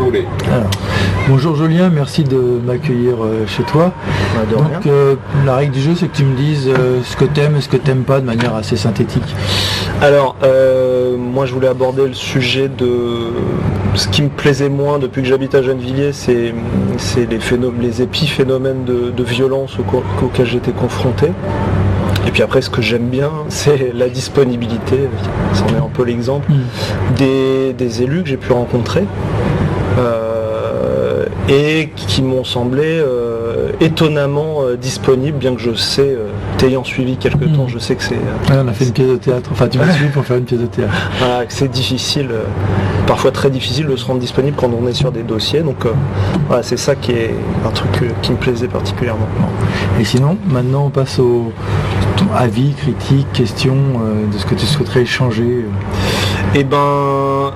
voulez. Alors, bonjour Julien, merci de m'accueillir chez toi. Donc la règle du jeu, c'est que tu me dises ce que t'aimes et ce que t'aimes pas de manière assez synthétique. Alors, moi je voulais aborder le sujet de ce qui me plaisait moins depuis que j'habite à Gennevilliers, c'est les épiphénomènes de violence auxquels j'étais confronté. Et puis après, ce que j'aime bien, c'est la disponibilité, c'en est un peu l'exemple, des élus que j'ai pu rencontrer et qui m'ont semblé étonnamment disponibles, bien que je sais, t'ayant suivi quelques temps, je sais que c'est... on a fait une pièce de théâtre, enfin tu m'as suivi pour faire une pièce de théâtre. Voilà, que c'est difficile, parfois très difficile de se rendre disponible quand on est sur des dossiers, donc voilà, c'est ça qui est un truc qui me plaisait particulièrement. Et sinon, maintenant on passe au avis, critiques, questions de ce que tu souhaiterais échanger. Eh ben,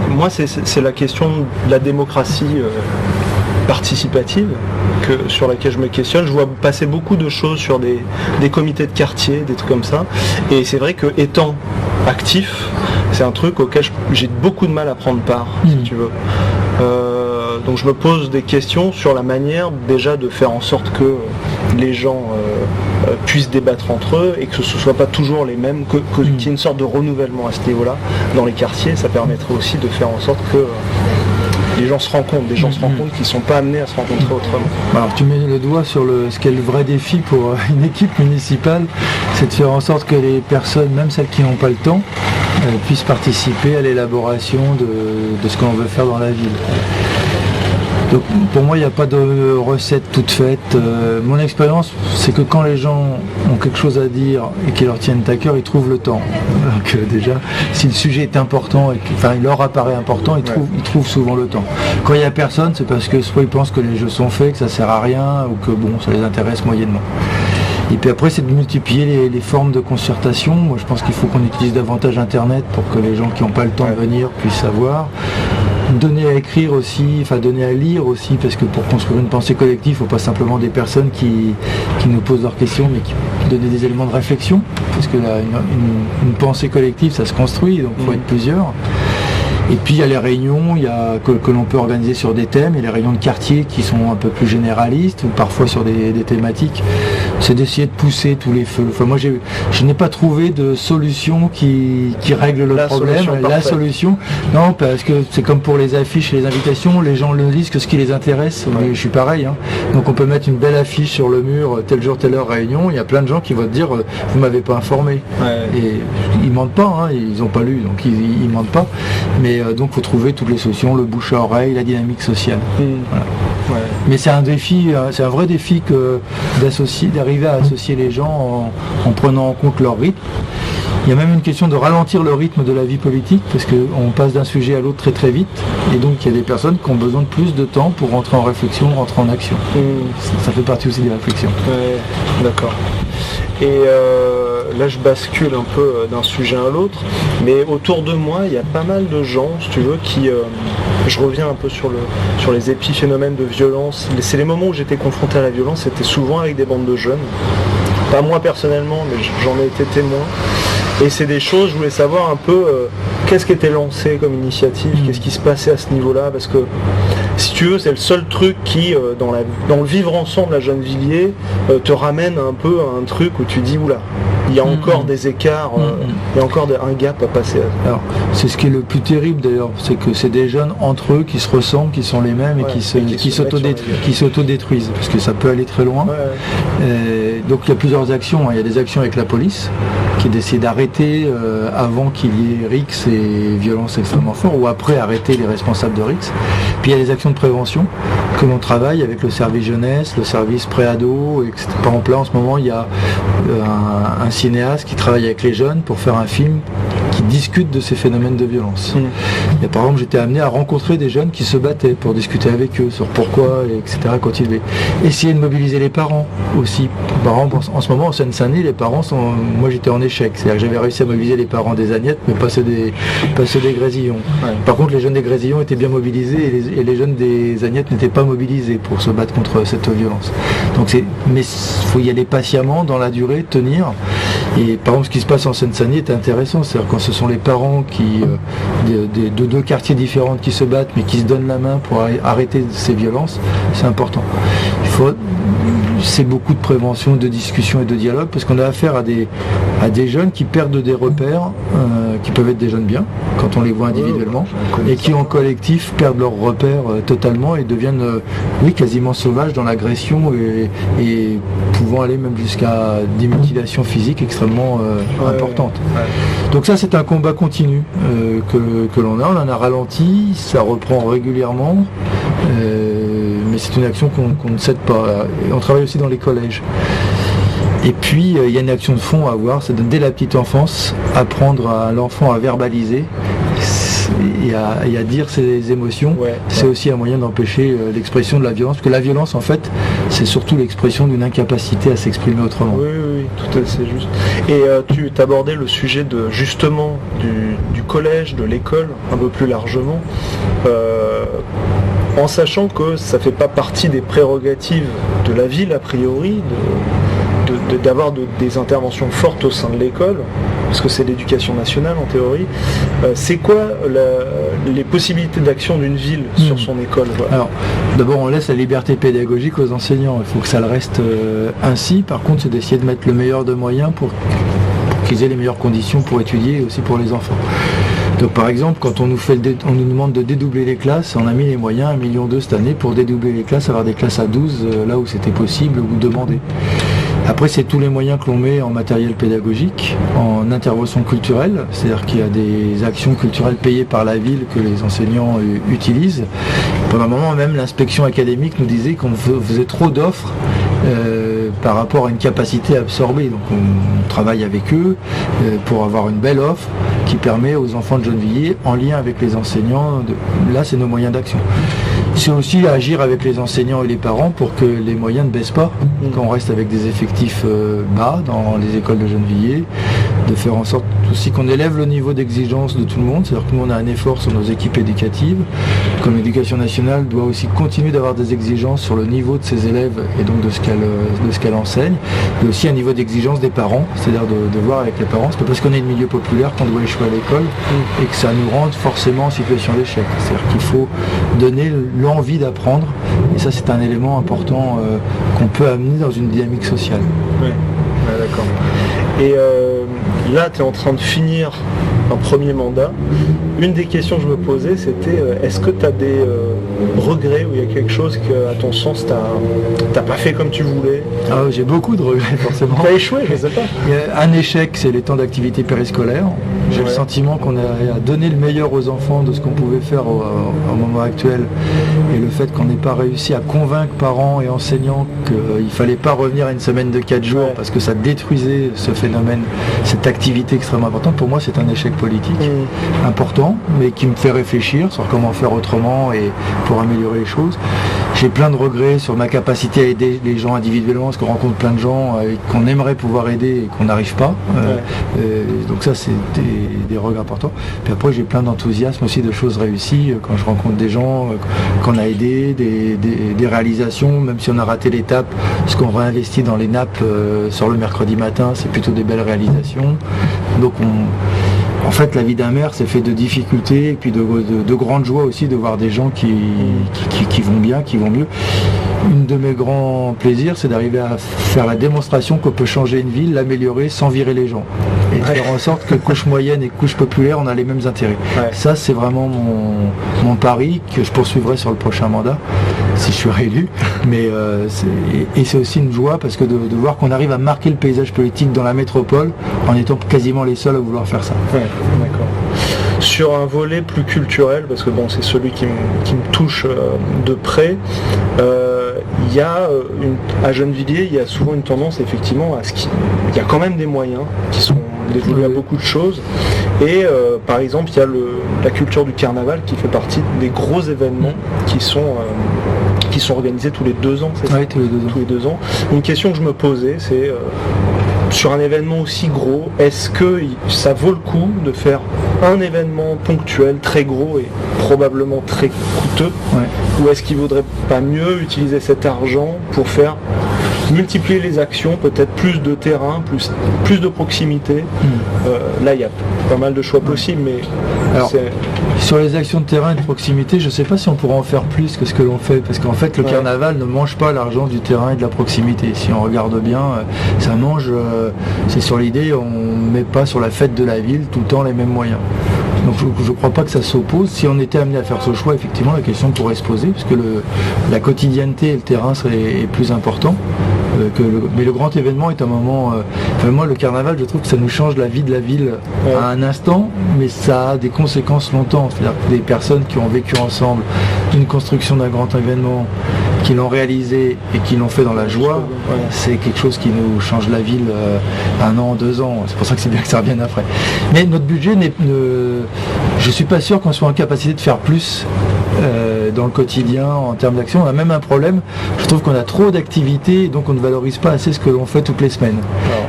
moi c'est la question de la démocratie participative sur laquelle je me questionne. Je vois passer beaucoup de choses sur des comités de quartier, des trucs comme ça, et c'est vrai que étant actif, c'est un truc auquel j'ai beaucoup de mal à prendre part, si tu veux. Donc je me pose des questions sur la manière déjà de faire en sorte que les gens puissent débattre entre eux et que ce ne soit pas toujours les mêmes, qu'il y ait une sorte de renouvellement à ce niveau-là dans les quartiers. Ça permettrait aussi de faire en sorte que les gens se rencontrent, qui ne sont pas amenés à se rencontrer autrement. Alors tu mets le doigt sur ce qu'est le vrai défi pour une équipe municipale, c'est de faire en sorte que les personnes, même celles qui n'ont pas le temps, puissent participer à l'élaboration de ce qu'on veut faire dans la ville. Donc pour moi il n'y a pas de recette toute faite. Mon expérience c'est que quand les gens ont quelque chose à dire et qu'ils leur tiennent à cœur, ils trouvent le temps. Donc déjà, si le sujet est important, il leur apparaît important, ils trouvent souvent le temps. Quand il n'y a personne, c'est parce que soit ils pensent que les jeux sont faits, que ça sert à rien, ou que bon, ça les intéresse moyennement. Et puis après, c'est de multiplier les formes de concertation. Moi je pense qu'il faut qu'on utilise davantage Internet pour que les gens qui n'ont pas le temps de venir puissent savoir. Donner à écrire aussi, donner à lire aussi, parce que pour construire une pensée collective, il ne faut pas simplement des personnes qui nous posent leurs questions, mais qui donnent des éléments de réflexion, parce que une pensée collective, ça se construit, donc il faut être plusieurs. Et puis il y a les réunions que l'on peut organiser sur des thèmes, et les réunions de quartier qui sont un peu plus généralistes, ou parfois sur des thématiques. C'est d'essayer de pousser tous les feux. Enfin, moi je n'ai pas trouvé de solution qui règle le problème. La solution, non, parce que c'est comme pour les affiches et les invitations, les gens ne lisent que ce qui les intéresse. Je suis pareil. Donc on peut mettre une belle affiche sur le mur, tel jour, telle heure, réunion. Il y a plein de gens qui vont te dire vous m'avez pas informé. Et ils mentent pas, ils n'ont pas lu, donc ils mentent pas. Mais donc il faut trouver toutes les solutions, le bouche à oreille, la dynamique sociale. Voilà. Mais c'est un défi, c'est un vrai défi d'arriver à associer les gens en prenant en compte leur rythme. Il y a même une question de ralentir le rythme de la vie politique, parce qu'on passe d'un sujet à l'autre très très vite, et donc il y a des personnes qui ont besoin de plus de temps pour rentrer en réflexion, rentrer en action. Ça fait partie aussi des réflexions. D'accord. Et là je bascule un peu d'un sujet à l'autre, mais autour de moi il y a pas mal de gens, si tu veux, qui... je reviens un peu sur les épiphénomènes de violence. C'est les moments où j'étais confronté à la violence, c'était souvent avec des bandes de jeunes. Pas moi personnellement, mais j'en ai été témoin. Et c'est des choses, je voulais savoir un peu qu'est-ce qui était lancé comme initiative, qu'est-ce qui se passait à ce niveau-là, parce que si tu veux, c'est le seul truc qui, dans le vivre ensemble à Gennevilliers, te ramène un peu à un truc où tu dis, oula, il y a encore des écarts, il y a encore un gap à passer. Alors, c'est ce qui est le plus terrible d'ailleurs, c'est que c'est des jeunes entre eux qui se ressemblent, qui sont les mêmes et qui s'autodétruisent, parce que ça peut aller très loin. Donc il y a plusieurs actions, il y a des actions avec la police, qui est d'essayer d'arrêter avant qu'il y ait RICS et violence extrêmement fort, ou après arrêter les responsables de RICS. Puis il y a des actions de prévention que l'on travaille avec le service jeunesse, le service pré-ado, etc. Par exemple là en ce moment il y a un cinéaste qui travaille avec les jeunes pour faire un film qui discute de ces phénomènes de violence. Et par exemple j'étais amené à rencontrer des jeunes qui se battaient pour discuter avec eux sur pourquoi, etc. continuer. Essayer de mobiliser les parents aussi. Par exemple en ce moment en Seine-Saint-Denis les parents sont... Moi j'étais en échec, c'est-à-dire que j'avais réussi à mobiliser les parents des Agnettes mais pas ceux des Grésillons. Par contre les jeunes des Grésillons étaient bien mobilisés et les jeunes des Agnettes n'étaient pas mobilisés pour se battre contre cette violence. Mais il faut y aller patiemment dans la durée, tenir. Et par exemple ce qui se passe en Seine-Saint-Denis est intéressant, c'est-à-dire qu'en ce sont les parents de deux quartiers différents qui se battent, mais qui se donnent la main pour arrêter ces violences, c'est important. C'est beaucoup de prévention, de discussion et de dialogue, parce qu'on a affaire à des jeunes qui perdent des repères, qui peuvent être des jeunes bien, quand on les voit individuellement, et qui en collectif perdent leurs repères totalement et deviennent quasiment sauvages dans l'agression et pouvant aller même jusqu'à des mutilations physiques extrêmement importantes. Donc ça, c'est un combat continu que l'on a. On en a ralenti, ça reprend régulièrement, mais c'est une action qu'on ne cède pas. Et on travaille aussi dans les collèges. Et puis, il y a une action de fond à avoir, c'est de, dès la petite enfance, apprendre à l'enfant à verbaliser et à dire ses émotions. C'est aussi un moyen d'empêcher l'expression de la violence, parce que la violence, en fait, c'est surtout l'expression d'une incapacité à s'exprimer autrement. Oui, tout à fait, c'est juste. Et tu abordais le sujet justement du collège, de l'école, un peu plus largement, en sachant que ça ne fait pas partie des prérogatives de la ville, a priori, d'avoir des interventions fortes au sein de l'école, parce que c'est l'éducation nationale en théorie. C'est quoi les possibilités d'action d'une ville sur son école? Alors, d'abord, on laisse la liberté pédagogique aux enseignants. Il faut que ça le reste ainsi. Par contre, c'est d'essayer de mettre le meilleur de moyens pour qu'ils aient les meilleures conditions pour étudier et aussi pour les enfants. Donc par exemple, quand on nous demande de dédoubler les classes, on a mis les moyens, 1,2 million cette année, pour dédoubler les classes, avoir des classes à 12, là où c'était possible ou demandé. Après, c'est tous les moyens que l'on met en matériel pédagogique, en intervention culturelle, c'est-à-dire qu'il y a des actions culturelles payées par la ville que les enseignants utilisent. Pendant un moment, même l'inspection académique nous disait qu'on faisait trop d'offres par rapport à une capacité à absorber. Donc on travaille avec eux pour avoir une belle offre qui permet aux enfants de Gennevilliers, en lien avec les enseignants, là c'est nos moyens d'action. C'est aussi agir avec les enseignants et les parents pour que les moyens ne baissent pas, qu'on reste avec des effectifs bas dans les écoles de Gennevilliers, de faire en sorte aussi qu'on élève le niveau d'exigence de tout le monde, c'est-à-dire que nous on a un effort sur nos équipes éducatives, comme l'éducation nationale doit aussi continuer d'avoir des exigences sur le niveau de ses élèves et donc de ce qu'elle enseigne, mais aussi un niveau d'exigence des parents, c'est-à-dire de voir avec les parents, c'est pas parce qu'on est de milieu populaire qu'on doit échouer à l'école et que ça nous rende forcément en situation d'échec, c'est-à-dire qu'il faut donner l'envie d'apprendre, et ça c'est un élément important qu'on peut amener dans une dynamique sociale. Oui, d'accord. Et là, tu es en train de finir un premier mandat. Une des questions que je me posais, c'était est-ce que tu as des regrets, ou il y a quelque chose que, à ton sens, t'as pas fait comme tu voulais? J'ai beaucoup de regrets, forcément. T'as échoué, je sais pas. Un échec, c'est les temps d'activité périscolaire. J'ai le sentiment qu'on a donné le meilleur aux enfants de ce qu'on pouvait faire au moment actuel. Et le fait qu'on n'ait pas réussi à convaincre parents et enseignants qu'il ne fallait pas revenir à une semaine de 4 jours parce que ça détruisait ce phénomène, cette activité extrêmement importante, pour moi c'est un échec politique important, mais qui me fait réfléchir sur comment faire autrement et pour améliorer les choses. J'ai plein de regrets sur ma capacité à aider les gens individuellement, parce qu'on rencontre plein de gens qu'on aimerait pouvoir aider et qu'on n'arrive pas. Donc ça c'est des regrets importants. Puis après j'ai plein d'enthousiasme aussi de choses réussies, quand je rencontre des gens qu'on a aidés, des réalisations, même si on a raté l'étape, ce qu'on réinvestit dans les nappes sur le mercredi matin, c'est plutôt des belles réalisations. Donc en fait, la vie d'un maire, c'est fait de difficultés et puis de grandes joies aussi, de voir des gens qui vont bien, qui vont mieux. Une de mes grands plaisirs, c'est d'arriver à faire la démonstration qu'on peut changer une ville, l'améliorer sans virer les gens. Et de faire en sorte que couche moyenne et couche populaire, on a les mêmes intérêts. Ça, c'est vraiment mon pari que je poursuivrai sur le prochain mandat, si je suis réélu. Mais c'est aussi une joie, parce que de voir qu'on arrive à marquer le paysage politique dans la métropole en étant quasiment les seuls à vouloir faire ça. D'accord. Sur un volet plus culturel, parce que bon, c'est celui qui me touche de près, il y a à Gennevilliers, il y a souvent une tendance effectivement à ce qu'il y a quand même des moyens qui sont dévolus à beaucoup de choses. Et par exemple, il y a la culture du carnaval qui fait partie des gros événements qui sont organisés tous les 2 ans, c'est ça ? Oui, tous les 2 ans. Une question que je me posais, c'est sur un événement aussi gros, est-ce que ça vaut le coup de faire un événement ponctuel très gros et probablement très coûteux, ou est-ce qu'il ne vaudrait pas mieux utiliser cet argent pour faire multiplier les actions, peut-être plus de terrain, plus de proximité. Là, il y a pas mal de choix possibles, mais alors, sur les actions de terrain et de proximité, je ne sais pas si on pourra en faire plus que ce que l'on fait, parce qu'en fait, le carnaval ne mange pas l'argent du terrain et de la proximité. Si on regarde bien, ça mange, c'est sur l'idée, on ne met pas sur la fête de la ville tout le temps les mêmes moyens. Donc je ne crois pas que ça s'oppose. Si on était amené à faire ce choix, effectivement, la question pourrait se poser, parce que la quotidienneté et le terrain est plus important. Mais le grand événement est un moment... moi, le carnaval, je trouve que ça nous change la vie de la ville à un instant, mais ça a des conséquences longtemps. C'est-à-dire que des personnes qui ont vécu ensemble une construction d'un grand événement, qui l'ont réalisé et qui l'ont fait dans la joie, c'est quelque chose qui nous change la ville 1 an, 2 ans. C'est pour ça que c'est bien que ça revienne après. Mais notre budget je ne suis pas sûr qu'on soit en capacité de faire plus dans le quotidien en termes d'action. On a même un problème, je trouve qu'on a trop d'activités, donc on ne valorise pas assez ce que l'on fait toutes les semaines.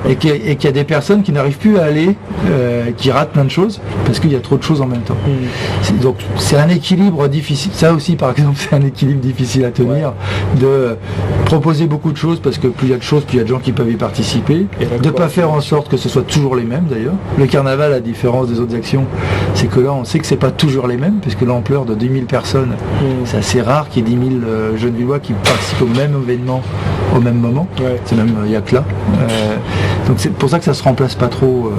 Et qu'il y a des personnes qui n'arrivent plus à aller, qui ratent plein de choses, parce qu'il y a trop de choses en même temps. Donc c'est un équilibre difficile. Ça aussi, par exemple, c'est un équilibre difficile à tenir, de proposer beaucoup de choses, parce que plus il y a de choses, plus il y a de gens qui peuvent y participer, de ne pas faire en sorte que ce soit toujours les mêmes d'ailleurs. Le carnaval, à la différence des autres actions, c'est que là on sait que c'est pas toujours les mêmes, puisque l'ampleur de 10 000 personnes, c'est assez rare qu'il y ait 10 000 jeunes villois qui participent au même événement au même moment. C'est même, il n'y a que là. Donc c'est pour ça que ça se remplace pas trop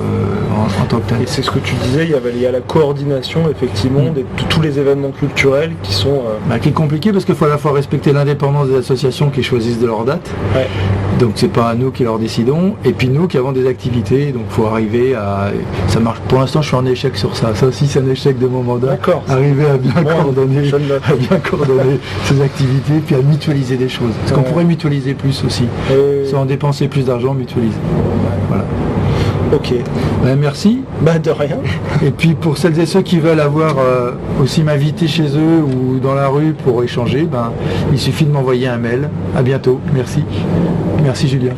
en tant que tel. Et c'est ce que tu disais, il y a la coordination effectivement de tous les événements culturels qui sont... qui est compliqué, parce qu'il faut à la fois respecter l'indépendance des associations qui choisissent de leur date. Donc c'est pas à nous qui leur décidons, et puis nous qui avons des activités, donc il faut arriver à... Ça marche. Pour l'instant je suis en échec sur ça. Ça aussi c'est un échec de mon mandat. Arriver à bien coordonner ces activités, puis à mutualiser des choses. Parce qu'on pourrait mutualiser plus aussi. Sans dépenser plus d'argent, mutualiser. Voilà. Ok. Merci. De rien. Et puis pour celles et ceux qui veulent avoir aussi m'inviter chez eux ou dans la rue pour échanger, il suffit de m'envoyer un mail. À bientôt. Merci. Merci Julien.